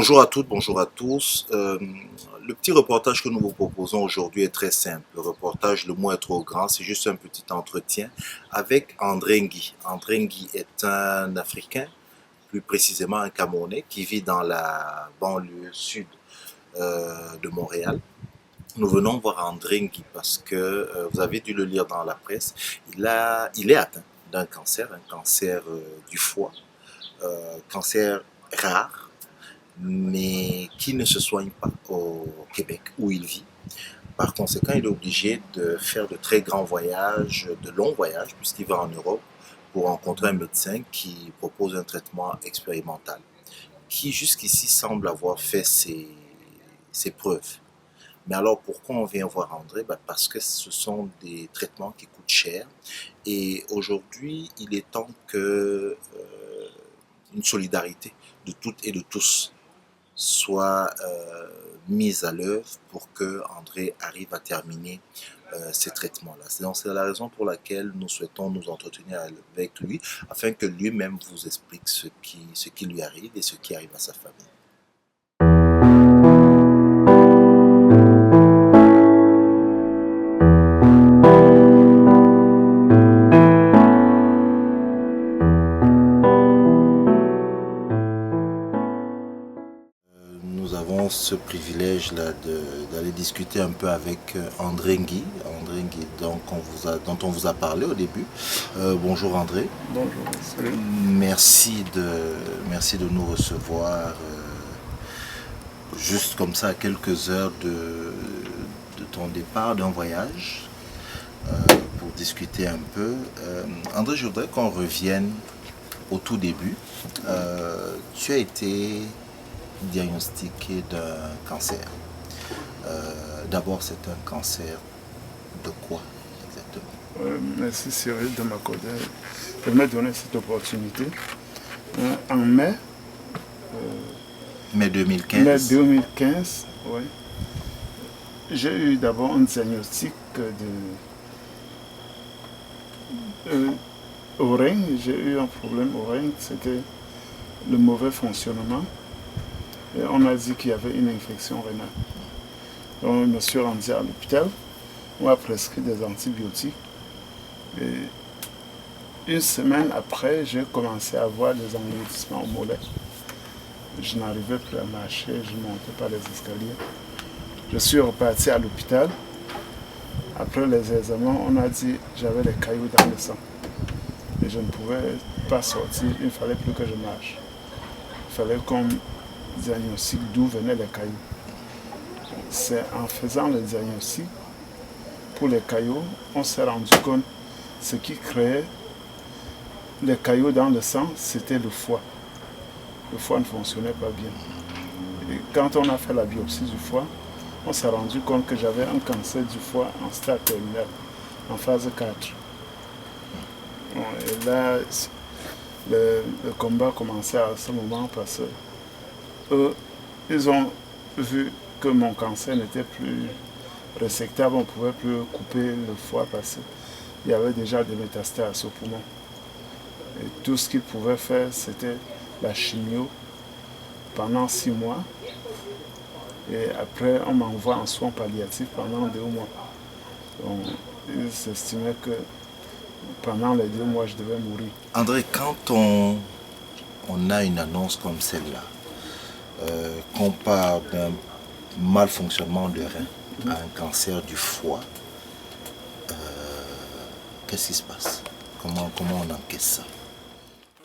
Bonjour à toutes, bonjour à tous. Le petit reportage que nous vous proposons aujourd'hui est très simple. Le reportage, le mot est trop grand, c'est juste un petit entretien avec André Ngui. André Ngui est un Africain, plus précisément un Camerounais, qui vit dans la banlieue sud de Montréal. Nous venons voir André Ngui parce que vous avez dû le lire dans la presse. Il est atteint d'un cancer, un cancer du foie, cancer rare mais qui ne se soigne pas au Québec où il vit. Par conséquent, il est obligé de faire de très grands voyages, de longs voyages, puisqu'il va en Europe pour rencontrer un médecin qui propose un traitement expérimental, qui jusqu'ici semble avoir fait ses preuves. Mais alors pourquoi on vient voir André? Parce que ce sont des traitements qui coûtent cher et aujourd'hui il est temps que une solidarité de toutes et de tous soit mise à l'œuvre pour que André arrive à terminer ces traitements-là. C'est la raison pour laquelle nous souhaitons nous entretenir avec lui afin que lui-même vous explique ce qui lui arrive et ce qui arrive à sa famille. Nous avons ce privilège-là d'aller discuter un peu avec André Ngui, donc dont on vous a parlé au début. Bonjour André. Bonjour, salut. Merci de nous recevoir juste comme ça à quelques heures de ton départ d'un voyage pour discuter un peu. André, je voudrais qu'on revienne au tout début. Tu as été diagnostiqué d'un cancer. D'abord, c'est un cancer de quoi exactement? Merci Cyril de m'accorder, de me donner cette opportunité. En mai 2015. Mai 2015, oui, j'ai eu d'abord un diagnostic au rein. J'ai eu un problème au rein, c'était le mauvais fonctionnement. Et on a dit qu'il y avait une infection rénale. Donc je me suis rendu à l'hôpital, on m'a prescrit des antibiotiques. Et une semaine après, j'ai commencé à avoir des engloutissements au mollet. Je n'arrivais plus à marcher, je ne montais pas les escaliers. Je suis reparti à l'hôpital. Après les examens, on a dit que j'avais des cailloux dans le sang. Et je ne pouvais pas sortir, il ne fallait plus que je marche. Il fallait qu'on diagnostic d'où venaient les cailloux. C'est en faisant le diagnostic pour les cailloux, on s'est rendu compte que ce qui créait les cailloux dans le sang, c'était le foie. Le foie ne fonctionnait pas bien. Et quand on a fait la biopsie du foie, on s'est rendu compte que j'avais un cancer du foie en stade terminal, en phase 4. Et là, le combat commençait à ce moment parce que eux, ils ont vu que mon cancer n'était plus resectable, on ne pouvait plus couper le foie parce qu'il y avait déjà des métastases au poumon. Et tout ce qu'ils pouvaient faire, c'était la chimio pendant 6 mois. Et après, on m'envoie en soins palliatifs pendant 2 mois. Donc, ils s'estimaient que pendant les 2 mois, je devais mourir. André, quand on a une annonce comme celle-là, qu'on parle d'un malfonctionnement de rein à un cancer du foie, qu'est-ce qui se passe? Comment on encaisse ça?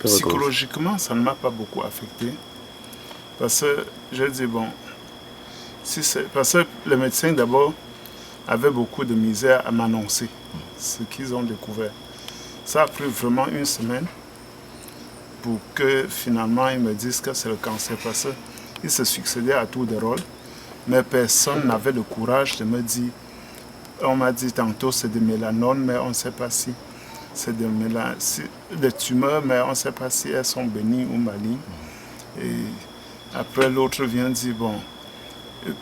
Psychologiquement, ça ne m'a pas beaucoup affecté. Parce que je dis, bon, parce que les médecins d'abord avaient beaucoup de misère à m'annoncer ce qu'ils ont découvert. Ça a pris vraiment une semaine pour que finalement ils me disent que c'est le cancer. Parce qu'ils se succédaient à tour de rôle, mais personne n'avait le courage de me dire. On m'a dit tantôt c'est des mélanomes, mais on ne sait pas si c'est des tumeurs, mais on ne sait pas si elles sont bénignes ou malignes. Et après l'autre vient dire bon,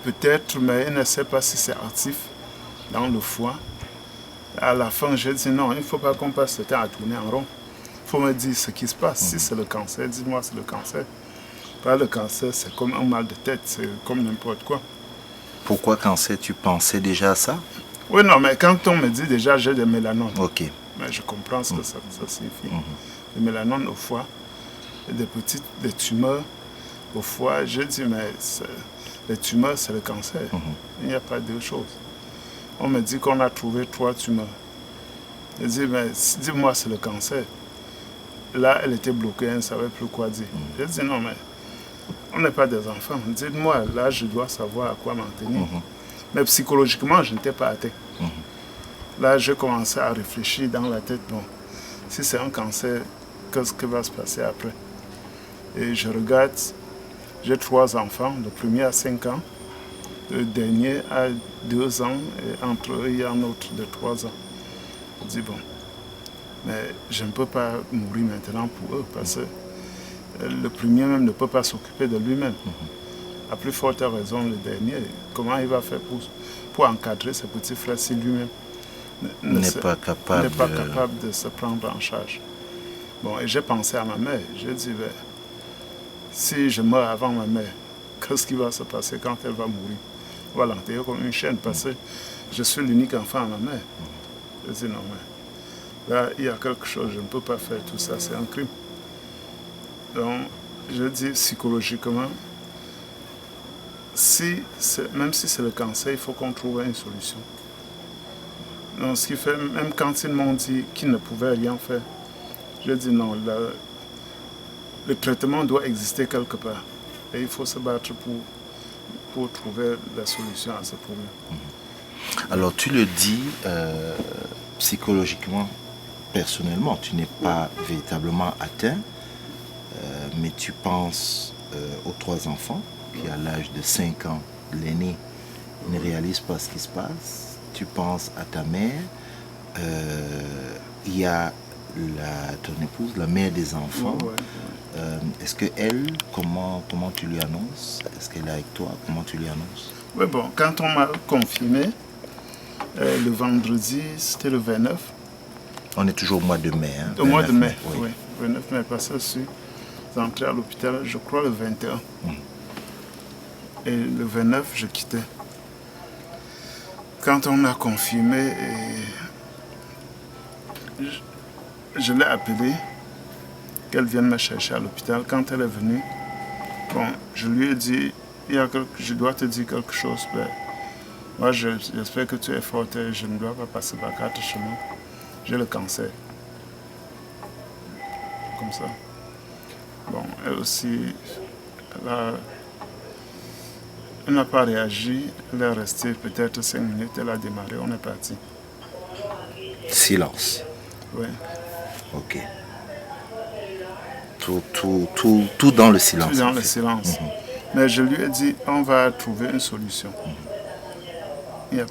peut-être, mais il ne sait pas si c'est actif dans le foie. À la fin, j'ai dit non, il ne faut pas qu'on passe le temps à tourner en rond. Il faut me dire ce qui se passe. Si c'est le cancer, dis-moi c'est le cancer. Pas le cancer, c'est comme un mal de tête, c'est comme n'importe quoi. Pourquoi cancer? Tu pensais déjà à ça? Oui, non, mais quand on me dit déjà j'ai des mélanomes, Ok. mais je comprends ce que ça signifie. Les mélanomes au foie, des tumeurs au foie, je dis, mais les tumeurs, c'est le cancer. Il n'y a pas deux choses. On me dit qu'on a trouvé 3 tumeurs. Je dis, mais dis-moi, c'est le cancer. Là, elle était bloquée, elle ne savait plus quoi dire. Je dis, non, mais on n'est pas des enfants. Dites-moi, là, je dois savoir à quoi m'en tenir. Mais psychologiquement, je n'étais pas atteint. Là, j'ai commencé à réfléchir dans la tête, bon, si c'est un cancer, qu'est-ce qui va se passer après? Et je regarde, j'ai 3 enfants, le premier a 5 ans, le dernier a 2 ans, et entre eux, il y a un autre de 3 ans. Je dis, bon, mais je ne peux pas mourir maintenant pour eux, parce que le premier même ne peut pas s'occuper de lui-même. À plus forte raison, le dernier, comment il va faire pour encadrer ses petits frères si lui-même n'est pas capable de se prendre en charge. Bon, et j'ai pensé à ma mère. J'ai dit, ben, si je meurs avant ma mère, qu'est-ce qui va se passer quand elle va mourir? On va l'enterrer comme une chaîne parce que je suis l'unique enfant à ma mère. Je dis, non, mais là, il y a quelque chose, je ne peux pas faire tout ça, c'est un crime. Donc, je dis psychologiquement, même si c'est le cancer, il faut qu'on trouve une solution. Donc, ce qui fait, même quand ils m'ont dit qu'ils ne pouvaient rien faire, je dis non, le traitement doit exister quelque part. Et il faut se battre pour trouver la solution à ce problème. Alors, tu le dis psychologiquement, personnellement, tu n'es pas véritablement atteint, mais tu penses aux 3 enfants qui, à l'âge de 5 ans, l'aîné ne réalise pas ce qui se passe. Tu penses à ta mère, il y a ton épouse, la mère des enfants. Est-ce qu'elle, comment tu lui annonces? Est-ce qu'elle est avec toi? Comment tu lui annonces? Oui, bon, quand on m'a confirmé, le vendredi, c'était le 29. On est toujours au mois de mai. Hein, au mois de mai, oui. 29 mai, parce que je suis entré à l'hôpital, je crois, le 21. Et le 29, je quittais. Quand on a confirmé, je l'ai appelée, qu'elle vienne me chercher à l'hôpital. Quand elle est venue, bon, je lui ai dit, je dois te dire quelque chose. Ben, moi, j'espère que tu es forte et je ne dois pas passer par 4 chemins. J'ai le cancer. Comme ça. Bon, elle aussi, elle n'a pas réagi. Elle est restée peut-être 5 minutes. Elle a démarré. On est parti. Silence. Oui. Ok. Tout dans le silence. Tout dans le silence. Mais je lui ai dit, on va trouver une solution. Il n'y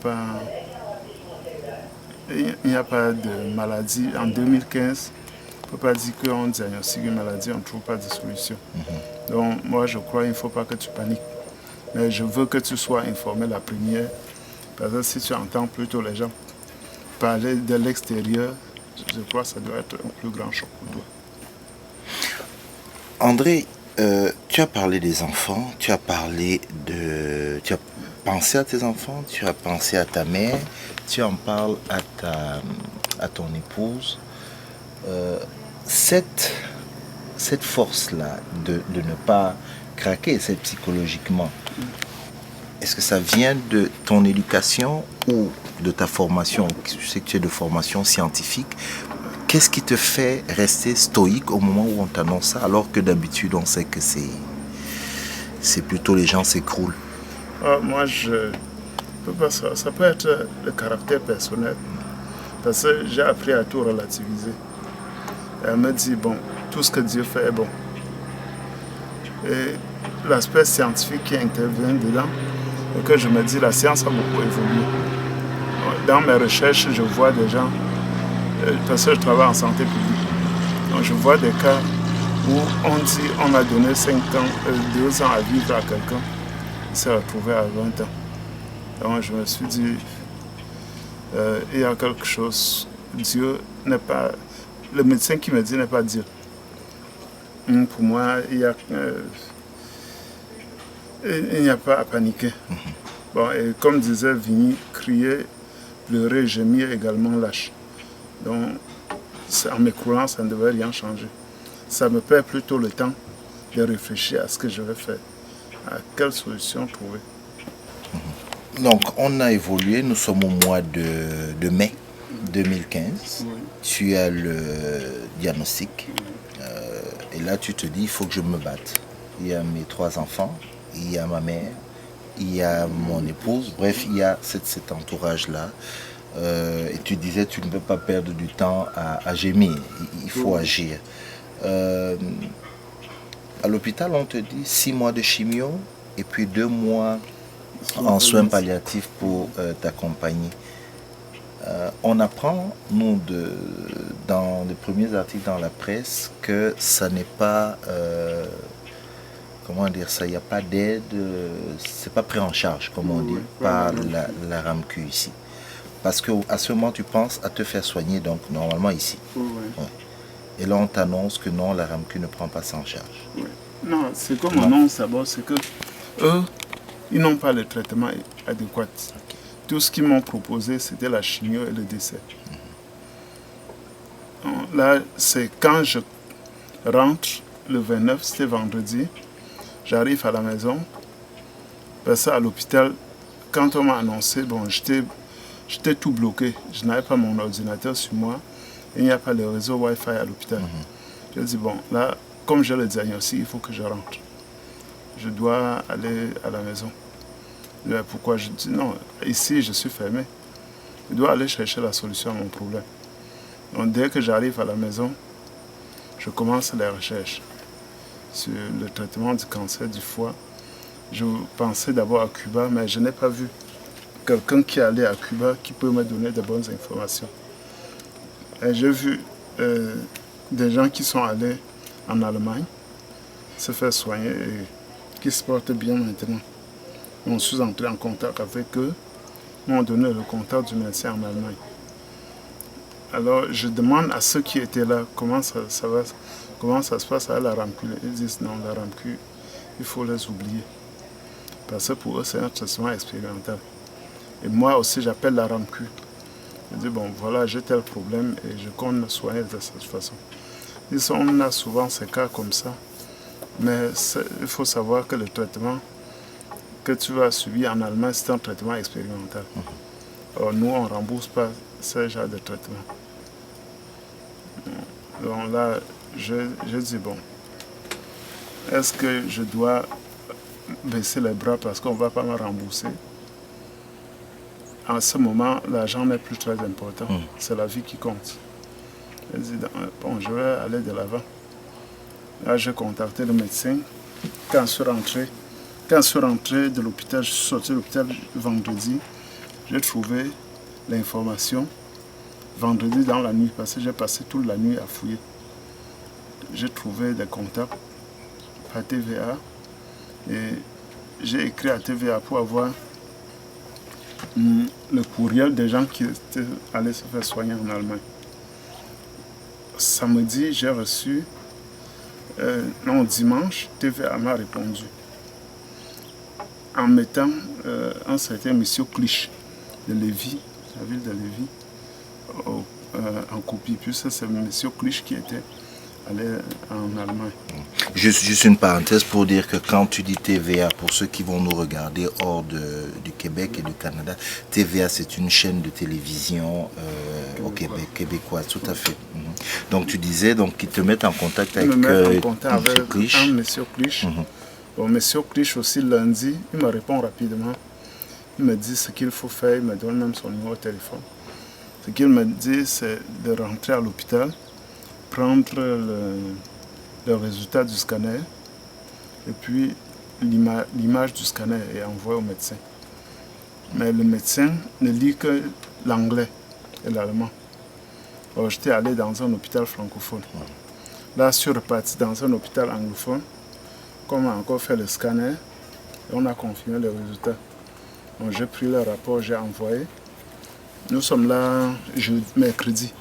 a pas de maladie. En 2015, on ne peut pas dire qu'on diagnostique une maladie, on ne trouve pas de solution. Donc moi, je crois qu'il ne faut pas que tu paniques. Mais je veux que tu sois informé la première. Parce que si tu entends plutôt les gens parler de l'extérieur, je crois que ça doit être un plus grand choc pour toi. André, tu as parlé des enfants, tu as pensé à tes enfants, tu as pensé à ta mère, tu en parles à ton épouse. Cette force-là de ne pas craquer, c'est psychologiquement, est-ce que ça vient de ton éducation ou de ta formation? Je sais que tu es de formation scientifique. Qu'est-ce qui te fait rester stoïque au moment où on t'annonce ça, alors que d'habitude on sait que c'est plutôt les gens s'écroulent? Moi, je peux pas ça. Ça peut être le caractère personnel. Parce que j'ai appris à tout relativiser. Elle me dit, bon, tout ce que Dieu fait est bon. Et l'aspect scientifique qui intervient dedans, et que je me dis, la science a beaucoup évolué. Dans mes recherches, je vois des gens, parce que je travaille en santé publique, donc je vois des cas où on dit on a donné 2 ans à vivre à quelqu'un, il s'est retrouvé à 20 ans. Donc je me suis dit, il y a quelque chose, Dieu n'est pas, le médecin qui me dit n'est pas Dieu. Pour moi, il y a Il n'y a pas à paniquer. Bon, et comme disait Vigny, crier, pleurer, gémir également lâche. Donc, en m'écoulant, ça ne devrait rien changer. Ça me perd plutôt le temps de réfléchir à ce que je vais faire, à quelle solution trouver. Donc, on a évolué, nous sommes au mois de mai 2015. Oui. Tu as le diagnostic. Et là, tu te dis, il faut que je me batte. Il y a mes 3 enfants, il y a ma mère, il y a mon épouse. Bref, il y a cet entourage-là. Et tu disais, tu ne peux pas perdre du temps à gémir. Il faut agir. À l'hôpital, on te dit 6 mois de chimio et puis 2 mois en soins palliatifs pour t'accompagner. On apprend, nous, dans les premiers articles dans la presse, que ça n'est pas, comment dire ça, il n'y a pas d'aide, c'est pas pris en charge, comme on dit, par la RAMQ ici. Parce qu'à ce moment, tu penses à te faire soigner, donc normalement ici. Ouais. Et là, on t'annonce que non, la RAMQ ne prend pas ça en charge. Ouais. Non, c'est comme on annonce d'abord, c'est que eux, ils n'ont pas le traitement adéquat. Okay. Tout ce qu'ils m'ont proposé, c'était la chimio et le décès. Là, c'est quand je rentre le 29, c'était vendredi, j'arrive à la maison, parce qu'à l'hôpital, quand on m'a annoncé, bon, j'étais tout bloqué, je n'avais pas mon ordinateur sur moi, et il n'y a pas de réseau Wi-Fi à l'hôpital. Je dis, bon, là, comme j'ai le diagnostic, il faut que je rentre. Je dois aller à la maison. Pourquoi? Je dis non, ici je suis fermé. Je dois aller chercher la solution à mon problème. Donc dès que j'arrive à la maison, je commence les recherches sur le traitement du cancer du foie. Je pensais d'abord à Cuba, mais je n'ai pas vu quelqu'un qui allait à Cuba qui peut me donner de bonnes informations. Et j'ai vu des gens qui sont allés en Allemagne se faire soigner et qui se portent bien maintenant. Je suis entré en contact avec eux, ils m'ont donné le contact du médecin en Allemagne. Alors je demande à ceux qui étaient là comment ça se passe à la RAMQ. Ils disent non, la RAMQ, il faut les oublier. Parce que pour eux, c'est un traitement expérimental. Et moi aussi, j'appelle la RAMQ. Je dis bon, voilà, j'ai tel problème et je compte me soigner de cette façon. Ils disent, on a souvent ces cas comme ça, mais il faut savoir que le traitement que tu vas subir en Allemagne, c'est un traitement expérimental. Alors, nous, on ne rembourse pas ce genre de traitement. Donc là, je dis, bon, est-ce que je dois baisser les bras parce qu'on ne va pas me rembourser? En ce moment, l'argent n'est plus très important. C'est la vie qui compte. Je dis, bon, je vais aller de l'avant. Là, j'ai contacté le médecin. Quand je suis rentré de l'hôpital, je suis sorti de l'hôpital vendredi, j'ai trouvé l'information vendredi dans la nuit, parce que j'ai passé toute la nuit à fouiller. J'ai trouvé des contacts à TVA et j'ai écrit à TVA pour avoir le courriel des gens qui étaient allés se faire soigner en Allemagne. Samedi, j'ai reçu, dimanche, TVA m'a répondu en mettant un certain monsieur Clich de Lévis, la ville de Lévis, en copie. Puis c'est monsieur Clich qui était allé en Allemagne. Juste une parenthèse pour dire que quand tu dis TVA, pour ceux qui vont nous regarder hors du Québec et du Canada, TVA c'est une chaîne de télévision au Québec, québécoise, tout à fait. Donc tu disais qu'ils te mettent en contact avec Clich. Un monsieur Clich. Bon, monsieur Clich aussi lundi, il me répond rapidement. Il me dit ce qu'il faut faire, il me donne même son numéro de téléphone. Ce qu'il me dit, c'est de rentrer à l'hôpital, prendre le résultat du scanner et puis l'image du scanner est envoyée au médecin. Mais le médecin ne lit que l'anglais et l'allemand. Alors j'étais allé dans un hôpital francophone. Là, je suis reparti dans un hôpital anglophone. Comme on a encore fait le scanner, et on a confirmé le résultat. Donc j'ai pris le rapport, j'ai envoyé. Nous sommes là mercredi.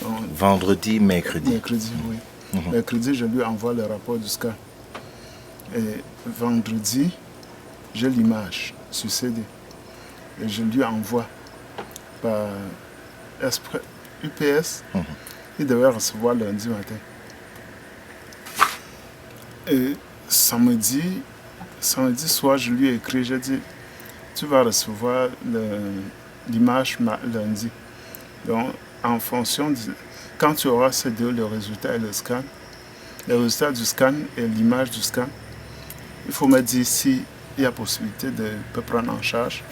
Donc, vendredi, mercredi. Mercredi, oui. Mercredi, je lui envoie le rapport du scan. Et vendredi, j'ai l'image sur CD. Et je lui envoie par UPS. Il devait recevoir lundi matin. Et samedi soir, je lui ai écrit, j'ai dit, tu vas recevoir l'image lundi. Donc, en fonction de... Quand tu auras ces deux, le résultat et le scan, le résultat du scan et l'image du scan, il faut me dire s'il y a possibilité de prendre en charge.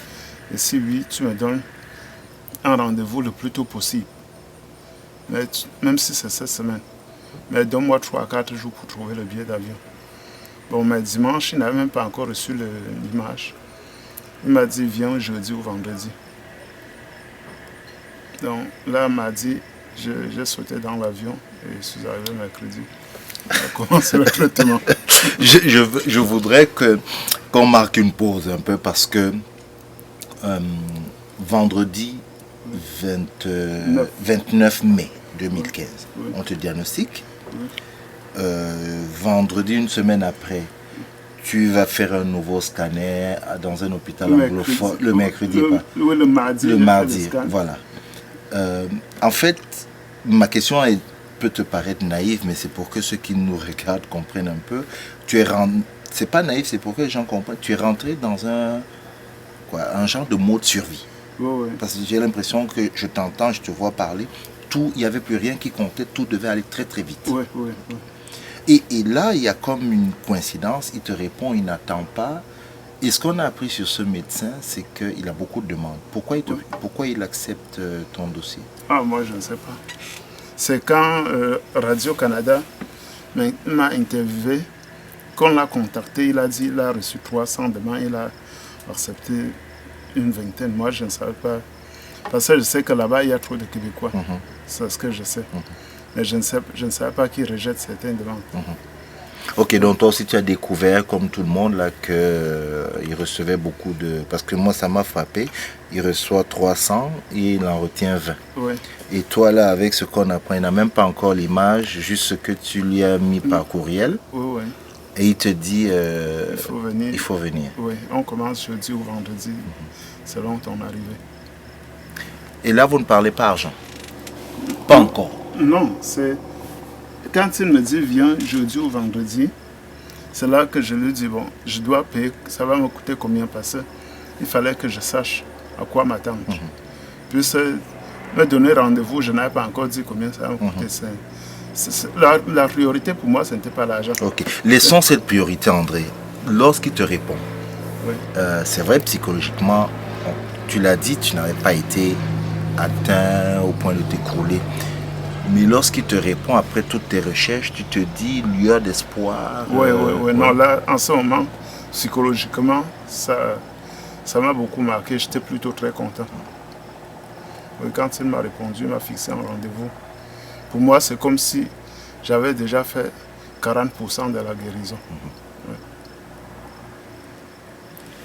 Et si oui, tu me donnes un rendez-vous le plus tôt possible. Mais même si c'est cette semaine. Mais donne-moi 3 à 4 jours pour trouver le billet d'avion. Bon, mais dimanche, il n'avait même pas encore reçu l'image. Il m'a dit, viens jeudi ou vendredi. Donc là, il m'a dit, j'ai sauté dans l'avion et je suis arrivé mercredi. On a commencé le traitement. Je voudrais qu'on marque une pause un peu parce que vendredi 29 mai 2015, oui. On te diagnostique. Oui. Vendredi, une semaine après, tu vas faire un nouveau scanner dans un hôpital anglophone. Le mercredi. Le mardi. Le mardi, voilà. En fait, ma question peut te paraître naïve, mais c'est pour que ceux qui nous regardent comprennent un peu. C'est pas naïf, c'est pour que les gens comprennent. Tu es rentré dans un genre de mode survie. Oui. Parce que j'ai l'impression que je t'entends, je te vois parler. Il n'y avait plus rien qui comptait, tout devait aller très très vite. Oui. Et là, il y a comme une coïncidence, il te répond, il n'attend pas. Et ce qu'on a appris sur ce médecin, c'est qu'il a beaucoup de demandes. Pourquoi il accepte ton dossier? Moi, je ne sais pas. C'est quand Radio-Canada m'a interviewé, qu'on l'a contacté, il a dit qu'il a reçu 300 demandes, il a accepté une vingtaine. Moi, je ne savais pas. Parce que je sais que là-bas, il y a trop de Québécois. C'est ce que je sais. Mais je ne savais pas qu'ils rejettent certaines demandes. Ok, donc toi aussi tu as découvert, comme tout le monde, là, qu'il recevait beaucoup de... Parce que moi, ça m'a frappé. Il reçoit 300 et il en retient 20. Oui. Et toi, là, avec ce qu'on apprend, il n'a même pas encore l'image, juste ce que tu lui as mis par courriel. Oui. Et il te dit... il faut venir. Oui, on commence jeudi ou vendredi, selon ton arrivée. Et là, vous ne parlez pas argent? Pas encore? Non, c'est... Quand il me dit viens jeudi ou vendredi, c'est là que je lui dis bon, je dois payer, ça va me coûter combien parce qu'il fallait que je sache à quoi m'attendre. Puis me donner rendez-vous, je n'avais pas encore dit combien ça va me coûter. La priorité pour moi, ce n'était pas l'argent. Ok. Laissons cette priorité, André. Lorsqu'il te répond, oui. C'est vrai, psychologiquement, tu l'as dit, tu n'avais pas été atteint au point de t'écrouler. Mais lorsqu'il te répond après toutes tes recherches, tu te dis lueur d'espoir. Oui. Non, là, en ce moment, psychologiquement, ça m'a beaucoup marqué. J'étais plutôt très content. Quand il m'a répondu, il m'a fixé un rendez-vous. Pour moi, c'est comme si j'avais déjà fait 40% de la guérison. Oui.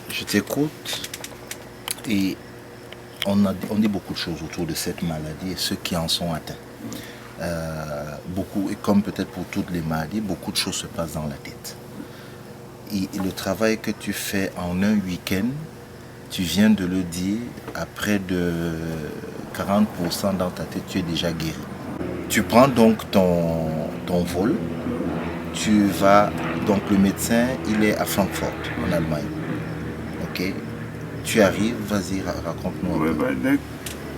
Je t'écoute et on dit beaucoup de choses autour de cette maladie et ceux qui en sont atteints. Beaucoup, et comme peut-être pour toutes les maladies, beaucoup de choses se passent dans la tête. Et le travail que tu fais en un week-end, tu viens de le dire, à près de 40% dans ta tête, tu es déjà guéri. Tu prends donc ton vol, tu vas, donc le médecin, il est à Francfort, en Allemagne. Ok, tu arrives, vas-y, raconte-moi. Oui,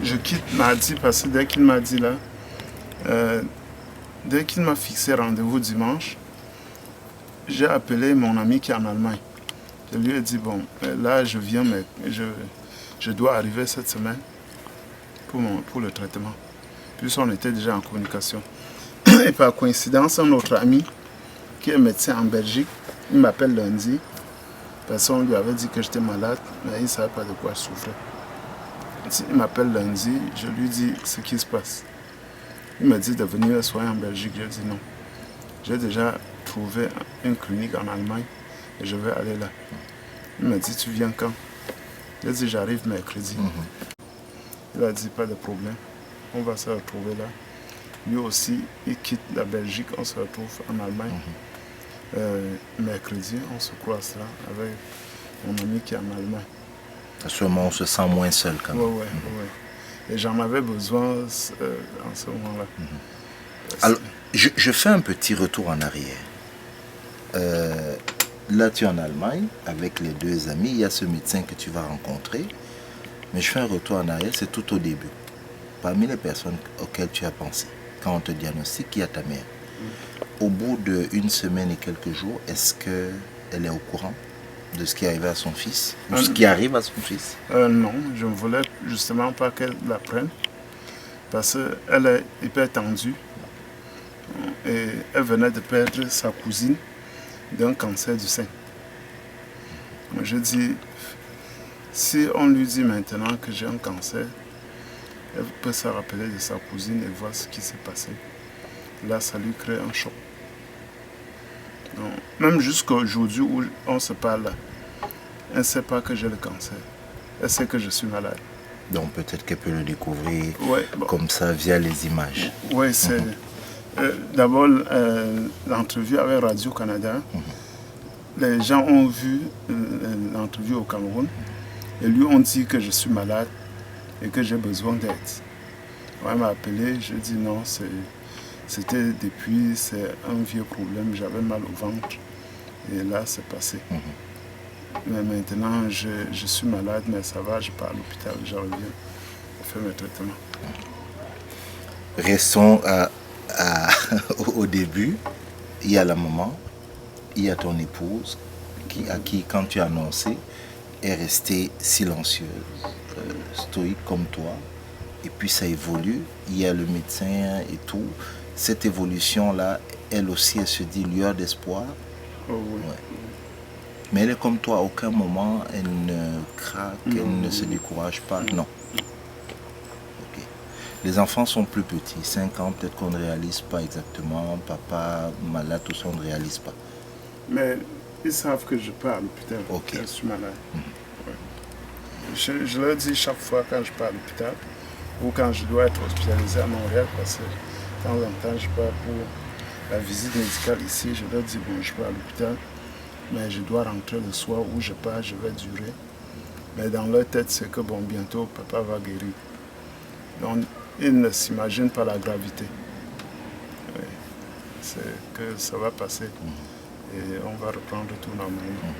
je quitte mardi parce que dès qu'il m'a dit là, dès qu'il m'a fixé rendez-vous dimanche, j'ai appelé mon ami qui est en Allemagne. Je lui ai dit, bon, là je viens, mais je dois arriver cette semaine pour le traitement. Puis on était déjà en communication. Et par coïncidence, un autre ami qui est médecin en Belgique, il m'appelle lundi. Parce qu'on lui avait dit que j'étais malade, mais il ne savait pas de quoi je souffrais. Il m'appelle lundi, je lui dis ce qui se passe. Il m'a dit de venir soigner en Belgique. Je dis non. J'ai déjà trouvé une clinique en Allemagne et je vais aller là. Il m'a dit, tu viens quand? J'ai dit, j'arrive mercredi. Il a dit, pas de problème. On va se retrouver là. Lui aussi, il quitte la Belgique, on se retrouve en Allemagne. Mercredi, on se croise là avec mon ami qui est en Allemagne. À ce moment, on se sent moins seul quand même. Oui. Et j'en avais besoin en ce moment-là. Alors, je fais un petit retour en arrière. Là, tu es en Allemagne avec les deux amis. Il y a ce médecin que tu vas rencontrer. Mais je fais un retour en arrière, c'est tout au début. Parmi les personnes auxquelles tu as pensé, quand on te diagnostique, il y a ta mère. Au bout d'une semaine et quelques jours, est-ce qu'elle est au courant de ce qui est arrivé à son fils, ou ce qui arrive à son fils? Non, je ne voulais justement pas qu'elle l'apprenne, parce qu'elle est hyper tendue. Et elle venait de perdre sa cousine d'un cancer du sein. Je dis, si on lui dit maintenant que j'ai un cancer, elle peut se rappeler de sa cousine et voir ce qui s'est passé. Là, ça lui crée un choc. Donc, même jusqu'à aujourd'hui où on se parle, elle ne sait pas que j'ai le cancer. Elle sait que je suis malade. Donc peut-être qu'elle peut le découvrir bon, ça via les images. Oui, c'est... D'abord, l'entrevue avec Radio-Canada, les gens ont vu l'entrevue au Cameroun et lui ont dit que je suis malade et que j'ai besoin d'aide. Elle m'a appelé, je dis non, c'était depuis, c'est un vieux problème, j'avais mal au ventre et là c'est passé. Mais maintenant je suis malade, mais ça va, je pars à l'hôpital, je reviens, je fais mes traitements. Restons au début. Il y a la maman, il y a ton épouse à qui quand tu as annoncé est restée silencieuse, stoïque comme toi, et puis ça évolue, il y a le médecin et tout. Cette évolution-là, elle aussi, elle se dit lueur d'espoir. Oh, oui. Ouais. Mais elle est comme toi, à aucun moment elle ne craque, elle ne se décourage pas, non. Okay. Les enfants sont plus petits, 5 ans, peut-être qu'on ne réalise pas exactement, papa malade, tout ça, on ne réalise pas. Mais ils savent que je pars à l'hôpital, okay. Je suis malade. Ouais. Je leur dis chaque fois quand je pars à l'hôpital, ou quand je dois être hospitalisé à Montréal, parce que de temps en temps je pars pour la visite médicale ici, je leur dis bon, je pars à l'hôpital, mais je dois rentrer le soir où je pars, je vais durer. Mais dans leur tête, c'est que bon, bientôt papa va guérir. Donc ils ne s'imaginent pas la gravité. Oui. C'est que ça va passer et on va reprendre tout normalement.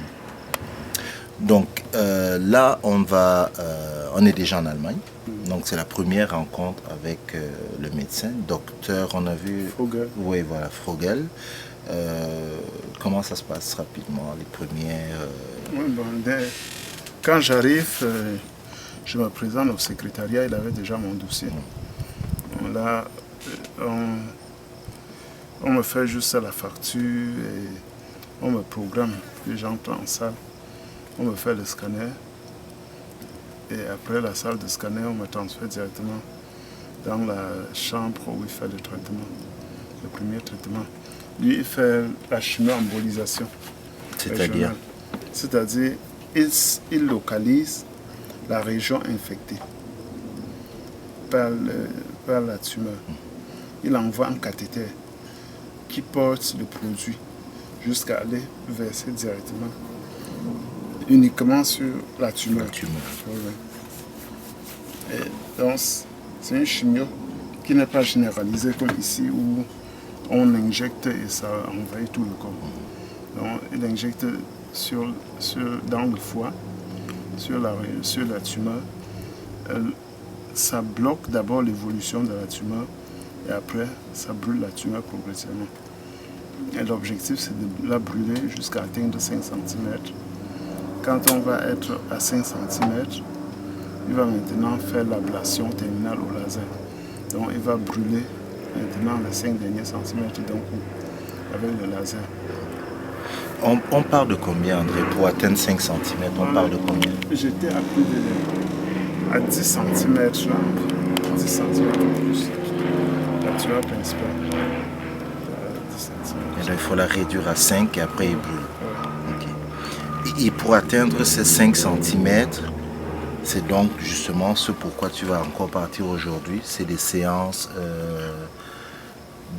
Donc là, on est déjà en Allemagne. Donc c'est la première rencontre avec le médecin, docteur, on a vu... Frogel. Oui, voilà, Frogel. Comment ça se passe rapidement, les premières... Oui, bon, quand j'arrive, je me présente au secrétariat, il avait déjà mon dossier. Donc là, on me fait juste la facture et on me programme, puis j'entre en salle. On me fait le scanner et après la salle de scanner, on me transfère directement dans la chambre où il fait le traitement, le premier traitement. Lui, il fait la chimio-embolisation. C'est-à-dire? C'est-à-dire, il localise la région infectée par la tumeur. Il envoie un cathéter qui porte le produit jusqu'à aller verser directement uniquement sur la tumeur. Et donc, c'est une chimio qui n'est pas généralisée comme ici où on injecte et ça envahit tout le corps. Donc, il injecte dans le foie, sur la tumeur. Ça bloque d'abord l'évolution de la tumeur et après, ça brûle la tumeur progressivement. Et l'objectif, c'est de la brûler jusqu'à atteindre 5 cm. Quand on va être à 5 cm, il va maintenant faire l'ablation terminale au laser. Donc il va brûler maintenant les 5 derniers centimètres d'un coup avec le laser. On parle de combien, André, pour atteindre 5 cm? On parle de combien? J'étais à plus à 10 cm là, 10 cm plus. La tumeur principale. 10 cm. Et donc, il faut la réduire à 5 et après il brûle. Et pour atteindre ces 5 cm, c'est donc justement ce pourquoi tu vas encore partir aujourd'hui. C'est des séances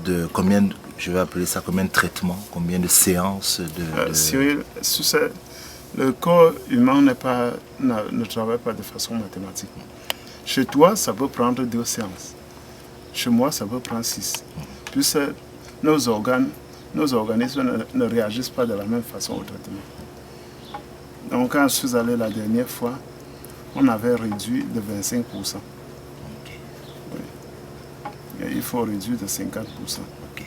de combien je vais appeler ça combien de traitements, combien de séances Cyril, le corps humain ne travaille pas de façon mathématique. Chez toi, ça peut prendre 2 séances. Chez moi, ça peut prendre 6. Puis nos organismes ne réagissent pas de la même façon au traitement. Donc quand je suis allé la dernière fois, on avait réduit de 25%. Oui. Et il faut réduire de 50%. Okay.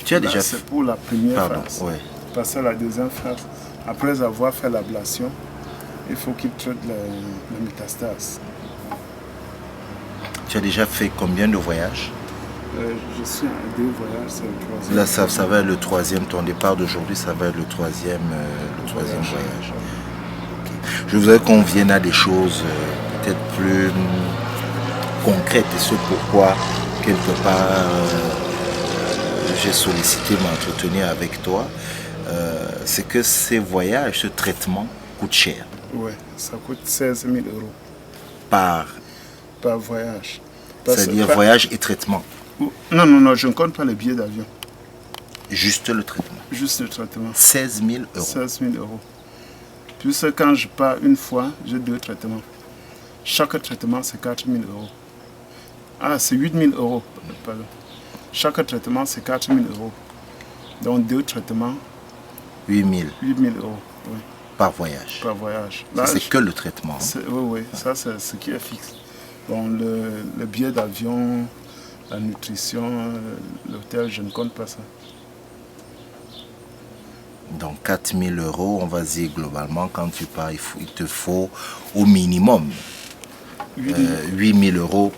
Tu as déjà c'est pour la première phase. Ouais. Passer à la deuxième phase, après avoir fait l'ablation, il faut qu'il traite la métastase. Tu as déjà fait combien de voyages? Je suis à 2 voyages, c'est le 3e. Là, ça va être le 3e, ton départ d'aujourd'hui, ça va être le 3e voyage. Okay. Je voudrais qu'on vienne à des choses peut-être plus concrètes, et ce pourquoi, quelque part, j'ai sollicité m'entretenir avec toi. C'est que ces voyages, ce traitement coûte cher. Oui, ça coûte 16 000 euros. Par voyage. C'est-à-dire voyage et traitement. Non, je ne compte pas les billets d'avion. Juste le traitement. Juste le traitement. 16 000 euros. 16 000 euros. Puis quand je pars une fois, j'ai 2 traitements. Chaque traitement, c'est 4 000 euros. Ah, c'est 8 000 euros. Pardon. Chaque traitement, c'est 4 000 euros. Donc 2 traitements. 8 000. 8 000 euros, oui. Par voyage. Par voyage. Ça, c'est que le traitement. Oui, ça c'est ce qui est fixe. Bon, le billet d'avion, la nutrition, l'hôtel, je ne compte pas ça. Donc 4 000 euros, on va dire globalement, quand tu pars, il te faut au minimum 8 000 euros.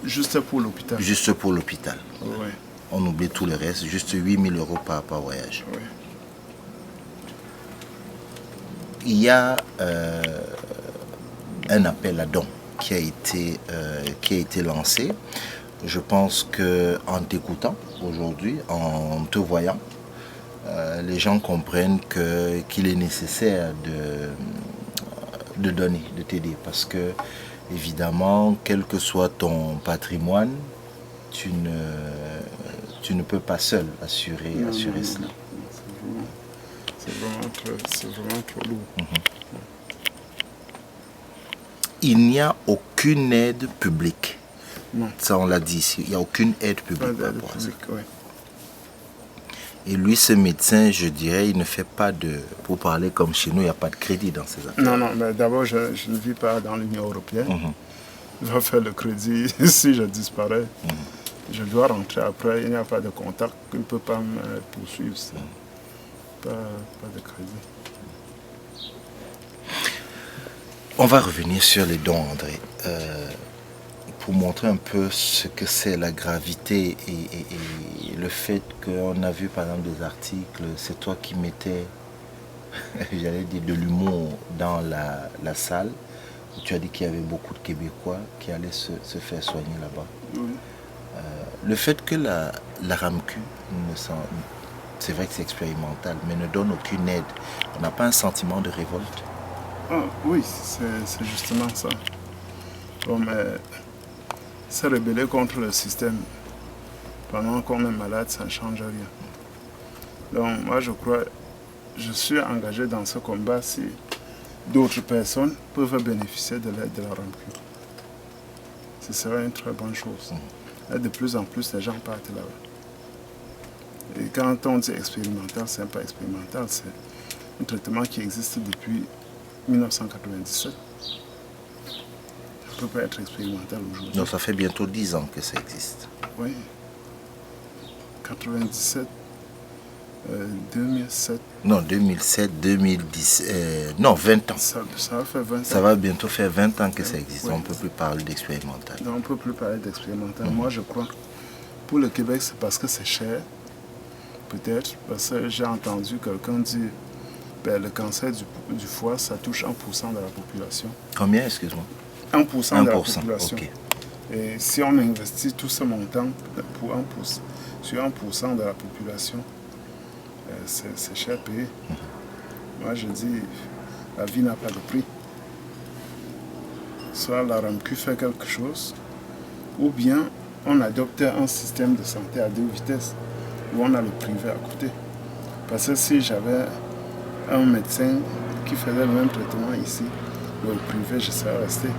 Juste pour l'hôpital. Juste pour l'hôpital. Oui. On oublie tout le reste, juste 8 000 euros par voyage. Oui. Il y a un appel à dons qui a été lancé. Je pense qu'en t'écoutant aujourd'hui, en te voyant, les gens comprennent qu'il est nécessaire de donner, de t'aider. Parce que, évidemment, quel que soit ton patrimoine, tu ne peux pas seul assurer cela. C'est vraiment trop lourd. Il n'y a aucune aide publique. Non. Ça, on l'a dit ici. Il n'y a aucune aide publique. Pas d'aide publique, oui. Et lui, ce médecin, je dirais, il ne fait pas pour parler comme chez nous, il n'y a pas de crédit dans ces affaires. Non, mais d'abord, je ne vis pas dans l'Union européenne. Je vais faire le crédit si je disparais. Je dois rentrer après, il n'y a pas de contact, il ne peut pas me poursuivre. Pas de crédit. On va revenir sur les dons, André, pour montrer un peu ce que c'est la gravité et le fait qu'on a vu par exemple des articles, c'est toi qui mettais, j'allais dire, de l'humour dans la salle, où tu as dit qu'il y avait beaucoup de Québécois qui allaient se faire soigner là-bas. Oui. Le fait que la RAMQ, c'est vrai que c'est expérimental, mais ne donne aucune aide, on n'a pas un sentiment de révolte? Oui, c'est justement ça. Bon, mais se rebeller contre le système pendant qu'on est malade, ça ne change rien. Donc moi je crois, je suis engagé dans ce combat si d'autres personnes peuvent bénéficier de l'aide de la RAMQ. Ce serait une très bonne chose. Et de plus en plus, les gens partent là-bas. Et quand on dit expérimental, ce n'est pas expérimental, c'est un traitement qui existe depuis 1997. Ça ne peut pas être expérimental aujourd'hui. Non, ça fait bientôt 10 ans que ça existe. Oui. 97, 2007. Non, 2007, 2010, non, 20 ans. Ça va faire 20 ans. Ça va bientôt faire 20 ans que ça existe. Oui. On ne peut plus parler d'expérimental. Non, on ne peut plus parler d'expérimental. Moi, je crois, pour le Québec, c'est parce que c'est cher. Peut-être, parce que j'ai entendu quelqu'un dire ben, le cancer du foie, ça touche 1% de la population. Combien, excuse-moi? 1% de la population. Okay. Et si on investit tout ce montant pour 1%, sur 1% de la population, c'est cher payé. Moi, je dis, la vie n'a pas de prix. Soit la RAMQ fait quelque chose, ou bien on adoptait un système de santé à 2 vitesses, où on a le privé à côté. Parce que si j'avais un médecin qui faisait le même traitement ici, dans le privé, je serais resté.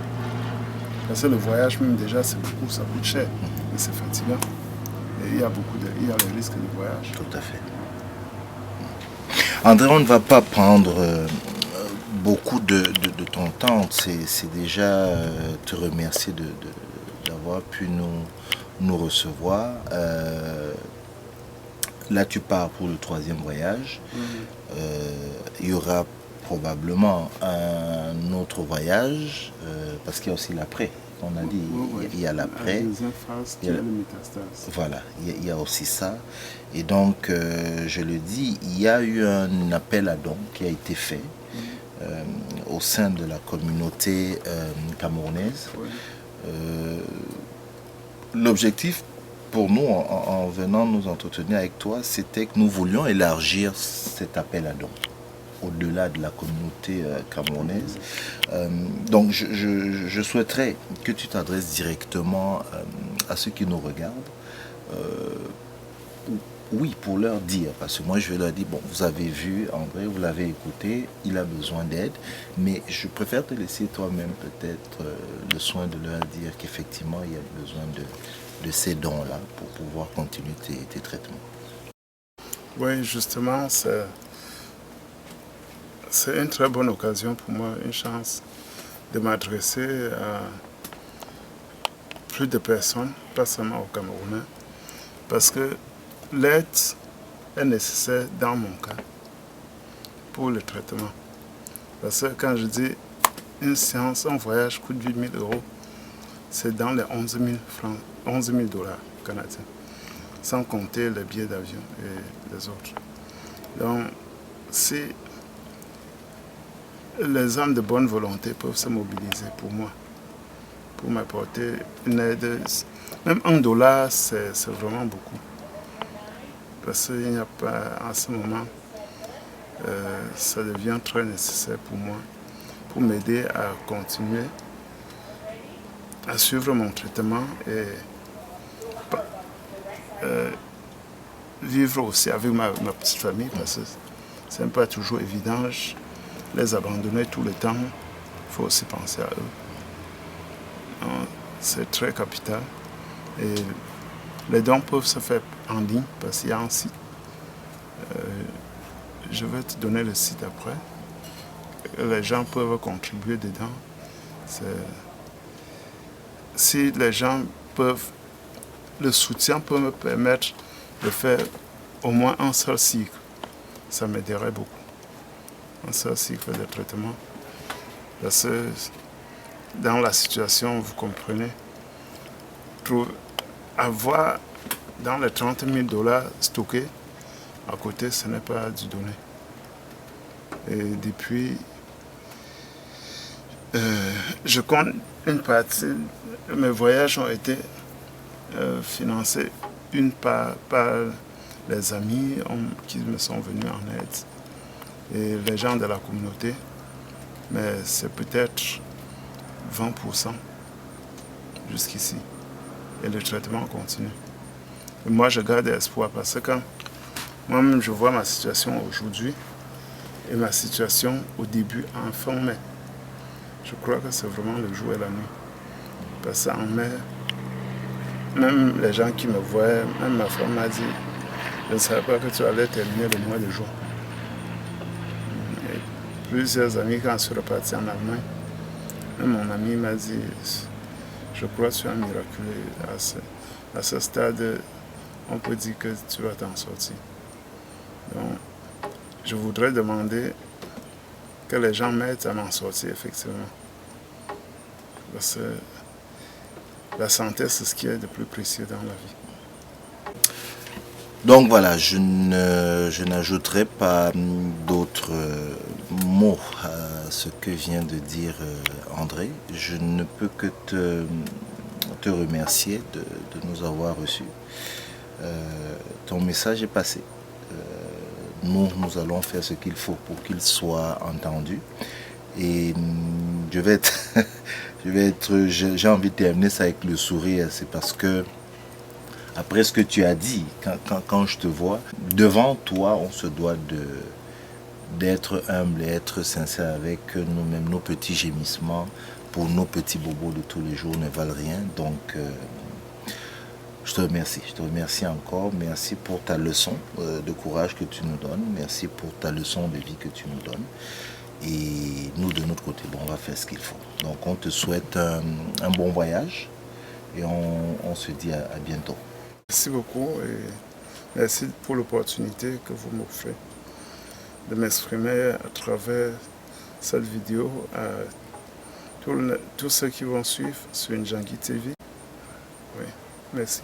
Parce que le voyage même déjà, c'est beaucoup, ça coûte cher, et c'est fatigant. Et il y a le risque de voyage. Tout à fait. André, on ne va pas prendre beaucoup de ton temps. C'est déjà te remercier d'avoir pu nous recevoir. Là, tu pars pour le 3e voyage. Il y aura probablement un autre voyage, parce qu'il y a aussi l'après. On a dit, il y a l'après. La deuxième phase, qui est le métastase. Voilà, il y a aussi ça. Et donc, je le dis, il y a eu un appel à dons qui a été fait au sein de la communauté camerounaise. L'objectif pour nous, en venant nous entretenir avec toi, c'était que nous voulions élargir cet appel à dons au-delà de la communauté camerounaise. Donc je souhaiterais que tu t'adresses directement à ceux qui nous regardent. Oui, pour leur dire, parce que moi je vais leur dire, bon, vous avez vu André, vous l'avez écouté, il a besoin d'aide, mais je préfère te laisser toi-même peut-être le soin de leur dire qu'effectivement il y a besoin de ces dons-là pour pouvoir continuer tes traitements. Oui, justement, c'est une très bonne occasion pour moi, une chance de m'adresser à plus de personnes, pas seulement aux Camerounais, parce que l'aide est nécessaire dans mon cas pour le traitement. Parce que quand je dis une séance, un voyage coûte 8 000 €, c'est dans les 11 000 francs, 11 000 $ canadiens, sans compter les billets d'avion et les autres. Donc, si les hommes de bonne volonté peuvent se mobiliser pour moi, pour m'apporter une aide, même $1, c'est vraiment beaucoup. Parce qu'il n'y a pas, en ce moment, ça devient très nécessaire pour moi, pour m'aider à continuer à suivre mon traitement et vivre aussi avec ma petite famille, parce que ce n'est pas toujours évident. Les abandonner tout le temps, il faut aussi penser à eux. C'est très capital. Et les dons peuvent se faire en ligne parce qu'il y a un site. Je vais te donner le site après. Les gens peuvent contribuer dedans. Si les gens peuvent, le soutien peut me permettre de faire au moins un seul cycle, ça m'aiderait beaucoup. Un seul cycle de traitement. Parce que dans la situation, vous comprenez, avoir dans les 30 000 $ stockés à côté, ce n'est pas du donné. Et depuis, je compte une partie, mes voyages ont été financés, une par les amis qui me sont venus en aide et les gens de la communauté, mais c'est peut-être 20% jusqu'ici. Et le traitement continue. Et moi, je garde espoir parce que quand moi-même je vois ma situation aujourd'hui et ma situation au début, en fin mai, je crois que c'est vraiment le jour et la nuit. Parce qu'en mai, même les gens qui me voient, même ma femme m'a dit, je ne savais pas que tu allais terminer le mois de juin. Et plusieurs amis, quand je suis reparti en Allemagne, même mon ami m'a dit, je crois que tu es un miraculeux. À ce stade, on peut dire que tu vas t'en sortir. Donc, je voudrais demander que les gens m'aident à m'en sortir, effectivement. Parce que la santé, c'est ce qui est de plus précieux dans la vie. Donc voilà, je n'ajouterai pas d'autres mots à ce que vient de dire André. Je ne peux que te remercier de nous avoir reçus. Ton message est passé. Nous allons faire ce qu'il faut pour qu'il soit entendu. Et j'ai envie de terminer ça avec le sourire. C'est parce que après ce que tu as dit, quand je te vois, devant toi, on se doit d'être humble et être sincère avec nous-mêmes. Nos petits gémissements pour nos petits bobos de tous les jours ne valent rien. Donc, je te remercie. Je te remercie encore. Merci pour ta leçon de courage que tu nous donnes. Merci pour ta leçon de vie que tu nous donnes. Et nous, de notre côté, bon, on va faire ce qu'il faut. Donc, on te souhaite un bon voyage et on se dit à bientôt. Merci beaucoup et merci pour l'opportunité que vous m'offrez de m'exprimer à travers cette vidéo à tous ceux qui vont suivre sur Njangui TV. Oui, merci.